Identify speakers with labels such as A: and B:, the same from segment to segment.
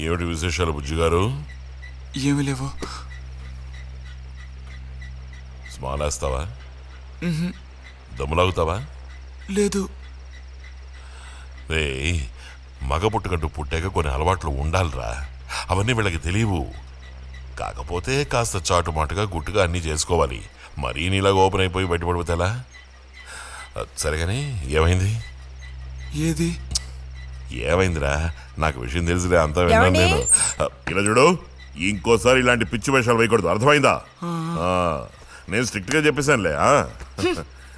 A: ఏమిటి విశేషాలు బుజ్జిగారు?
B: ఏమి లేవు.
A: స్మాలేస్తావా? దమ్ములాగుతావా?
B: లేదు.
A: మగ పుట్టుకంటూ పుట్టాక కొన్ని అలవాట్లు ఉండాలిరా. అవన్నీ వీళ్ళకి తెలియవు. కాకపోతే కాస్త చాటుమాటుగా గుట్టుగా అన్నీ చేసుకోవాలి. మరీ నీలాగా ఓపెన్ అయిపోయి బయటపడిపోతేలా? సరేగాని ఏమైంది?
B: ఏది
A: ఏమైందిరా? నాకు విషయం తెలిసిలే, అంతా విన్నాను నేను. ఇలా చూడు, ఇంకోసారి ఇలాంటి పిచ్చి వేషాలు వేయకూడదు, అర్థమైందా? నేను స్ట్రిక్ట్ గా చెప్పేశానులే.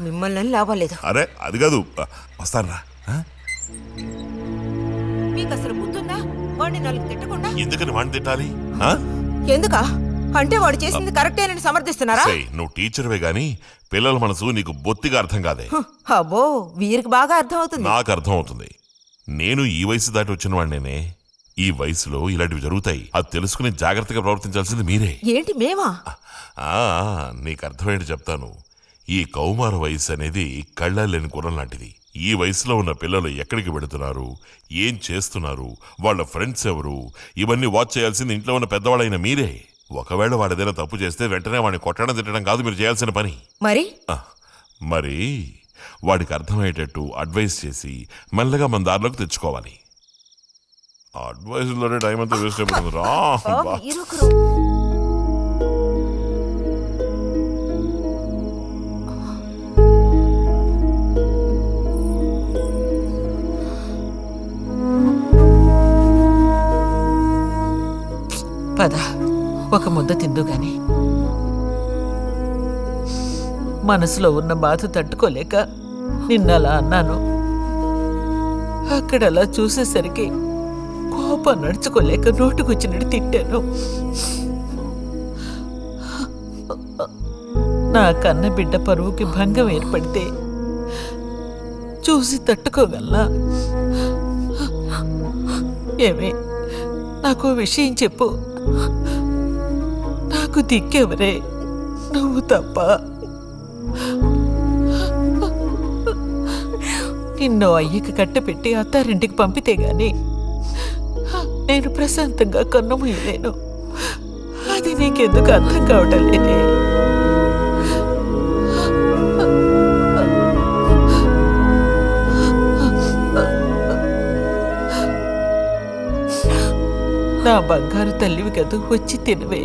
C: మిమ్మల్ని లాభలేదు.
A: అరే అది కాదు, వస్తానురా.
C: మీకు అసలు బుద్ధుందా? వాడిని నాలుగు తిట్టకుండా.
A: ఎందుకని వాడిని తిట్టాలి?
C: ఎందుకా? అంటే వాడు చేసింది కరెక్టేనని సమర్థిస్తున్నారా?
A: నువ్వు టీచర్వే గాని పిల్లల మనసు నీకు బొత్తిగా అర్థం కాదే.
C: అబ్బో, వీరికి బాగా అర్థం అవుతుంది.
A: నాకు అర్థం అవుతుంది. నేను ఈ వయసు దాటి వచ్చిన వాడినేనే. ఈ వయసులో ఇలాంటివి జరుగుతాయి. అది తెలుసుకుని జాగ్రత్తగా ప్రవర్తించాల్సింది మీరే.
C: ఏంటి మేమా?
A: నీకు అర్థమేంటి చెప్తాను. ఈ కౌమార వయసు అనేది కళ్ళలేని గుర్రం లాంటిది. ఈ వయసులో ఉన్న పిల్లలు ఎక్కడికి వెళుతున్నారు, ఏం చేస్తున్నారు, వాళ్ళ ఫ్రెండ్స్ ఎవరు, ఇవన్నీ వాచ్ చేయాల్సింది ఇంట్లో ఉన్న పెద్దవాళ్ళైన మీరే. ఒకవేళ వాడేదైనా తప్పు చేస్తే వెంటనే వాడిని కొట్టడం తిట్టడం కాదు మీరు చేయాల్సిన పని. మరి వాడికి అర్థమయ్యేటట్టు అడ్వైస్ చేసి మెల్లగా మన దారిలోకి తెచ్చుకోవాలి. అడ్వైస్లోనే టైం అంతా వేస్ట్ అయిపోతుంది రా.
D: పద, ఒక ముద్ద తిందు గాని. మనసులో ఉన్న బాధ తట్టుకోలేక నిన్నలా అన్నాను. అక్కడలా చూసేసరికి కోపం నడుచుకోలేక నోటుకొచ్చినట్టు తిట్టాను. నా కన్న బిడ్డ పరువుకి భంగం ఏర్పడితే చూసి తట్టుకోగలనా? ఏమే, నాకు విషయం చెప్పు. నాకు దిక్కెవరే? నువ్వు తప్ప. నిన్ను అయ్యకి కట్టపెట్టి అత్తారింటికి పంపితే గాని నేను ప్రశాంతంగా కన్నుమూయలేను. అది నీకెందుకు అర్థం కావటం లేదే? నా బంగారు తల్లివి కదూ, వచ్చి తినవే.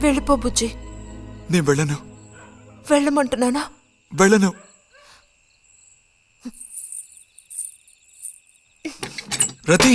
C: వెళ్ళిపో బుజ్జి.
B: నేను వెళ్ళను.
C: వెళ్ళమంటున్నానా?
B: వెళ్ళను. రతి,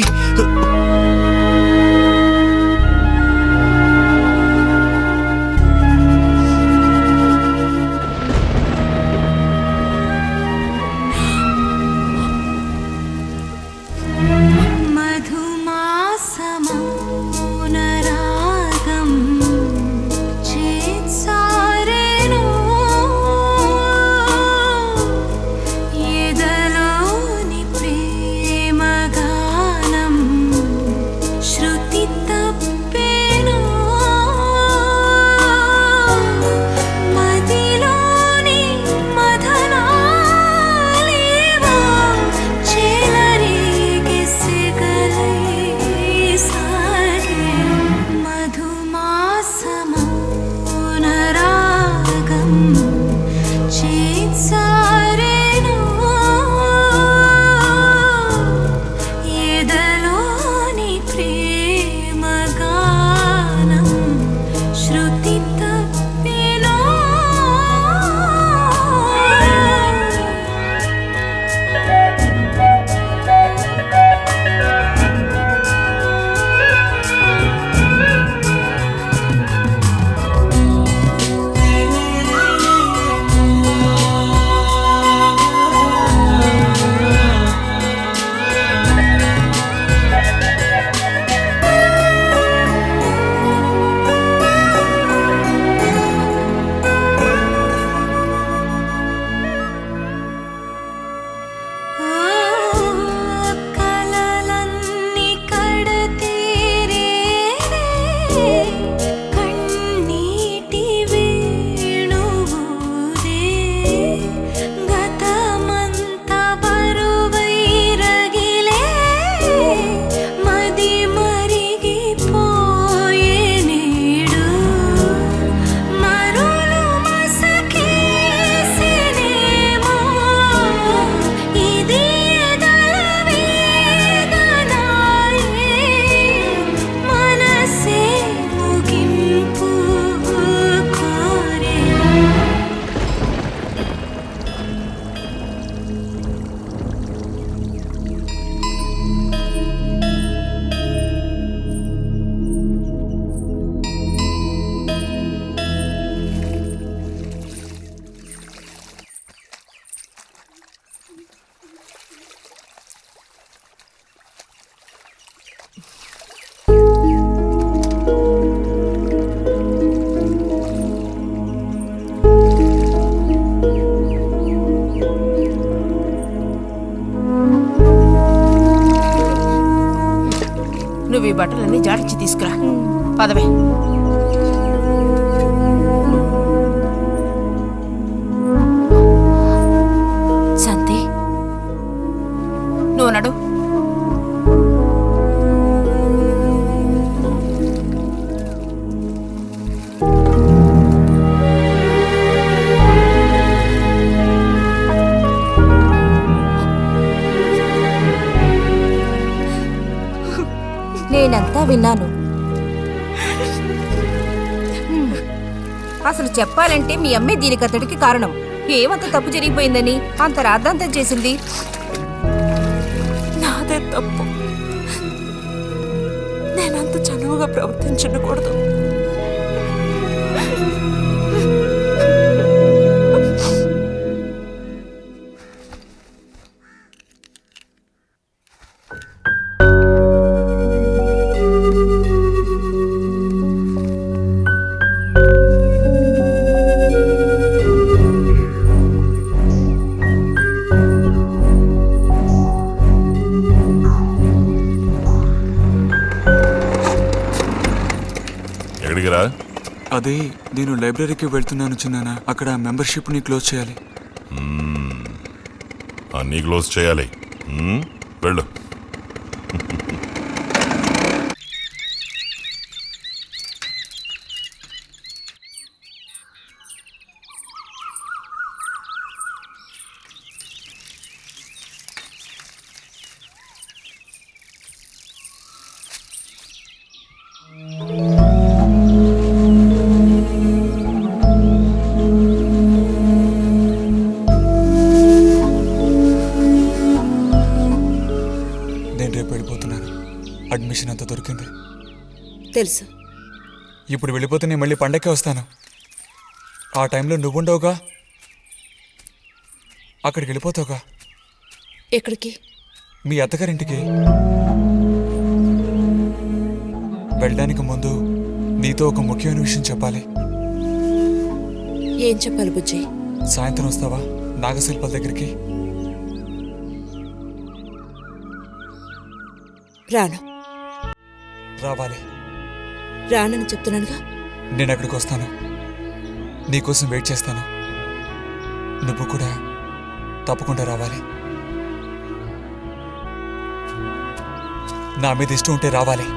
E: నువ్వు ఈ బట్టలన్నీ జాడించి తీసుకురా. పదవే.
F: శాంతి,
E: నువ్వు నడు.
F: నేనంతా విన్నాను.
C: అసలు చెప్పాలంటే మీ అమ్మే దీనికి అతడికి కారణం. ఏమంత తప్పు జరిగిపోయిందని అంత రాద్ధాంతం చేసింది?
D: నాదే తప్పు. నేనంత చనువుగా ప్రవర్తించకూడదు.
A: ఎక్కడికిరా?
B: అదే నేను లైబ్రరీకి వెళ్తున్నాను చిన్నానా. అక్కడ మెంబర్షిప్ని క్లోజ్ చేయాలి.
A: అన్నీ క్లోజ్ చేయాలి. వెళ్ళు.
B: నేను రేపు వెళ్ళిపోతున్నాను. అడ్మిషన్ అంతా దొరికింది.
C: తెలుసు.
B: ఇప్పుడు వెళ్ళిపోతే నేను మళ్ళీ పండక్కే వస్తాను. ఆ టైంలో నువ్వుండవుగా, అక్కడికి వెళ్ళిపోతావుగా.
C: ఎక్కడికి?
B: మీ అత్తగారింటికి. వెళ్ళడానికి ముందు నీతో ఒక ముఖ్యమైన విషయం చెప్పాలి.
C: ఏం చెప్పాలి బుజ్జి?
B: సాయంత్రం వస్తావా నాగశిల్పాల దగ్గరికి?
C: రాను.
B: రావాలి.
C: రానని చెప్తున్నానుగా.
B: నేను అక్కడికి వస్తాను. నీకోసం వెయిట్ చేస్తాను. నువ్వు కూడా తప్పకుండా రావాలి. నా మీద ఇష్టం ఉంటే రావాలి.